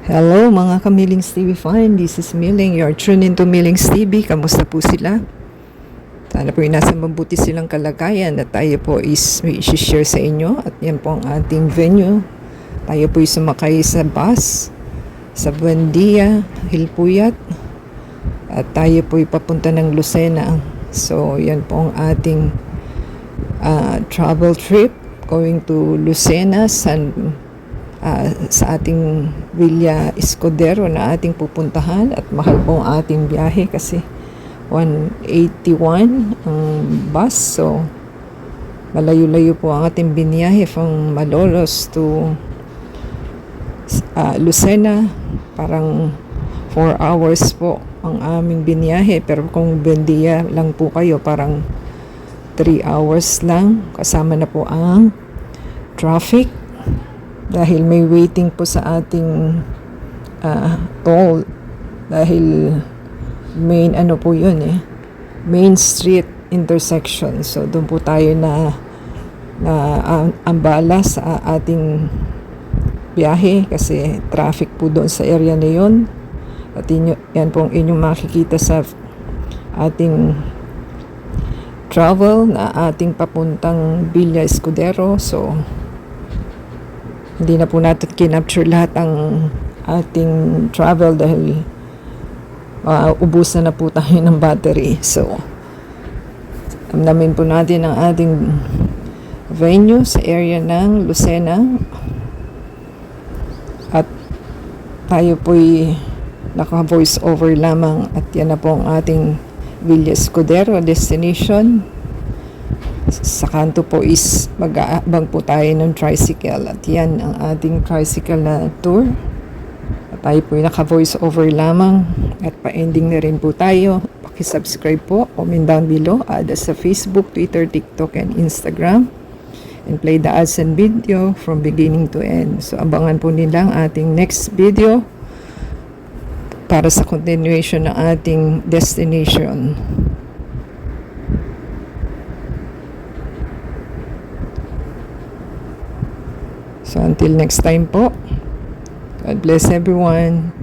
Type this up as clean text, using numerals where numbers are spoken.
Hello mga ka-Millings TV fan, this is Milling. You're tuned into Millings TV. Kamusta po sila? Sana po nasa mabuti silang kalagayan at tayo po is may share sa inyo. At yan po ang ating venue. Tayo po ay sumakay sa bus sa Buendia, Hilpuyat. At tayo po ay papunta ng Lucena. So yan po ang ating travel trip going to Lucena, sa ating Villa Escudero na ating pupuntahan. At mahal po ang ating biyahe kasi 181 ang bus, so malayo-layo po ang ating biniyahe from Malolos to Lucena. Parang 4 hours po ang aming biniyahe, pero kung Buendia lang po kayo parang 3 hours lang, kasama na po ang traffic dahil may waiting po sa ating toll, dahil main po yun main street intersection. So doon po tayo na ambala sa ating biyahe kasi traffic po doon sa area na yun. At yan po ang inyong makikita sa ating travel na ating papuntang Villa Escudero. So hindi na po natin kinapture lahat ang ating travel dahil ubusan na po tayo ng battery. So amnamin po natin ang ating venue sa area ng Lucena. At tayo po'y naka-voice over lamang. At yan na po ang ating Villa Escudero destination. Sa kanto po is mag-aabang po tayo ng tricycle. At yan ang ating tricycle na tour. At tayo po naka-voice over lamang. At pa-ending na rin po tayo. Paki-subscribe po, comment down below. Add us sa Facebook, Twitter, TikTok, and Instagram. And play the ads and video from beginning to end. So abangan po nila ang ating next video para sa continuation ng ating destination. So until next time po, God bless everyone.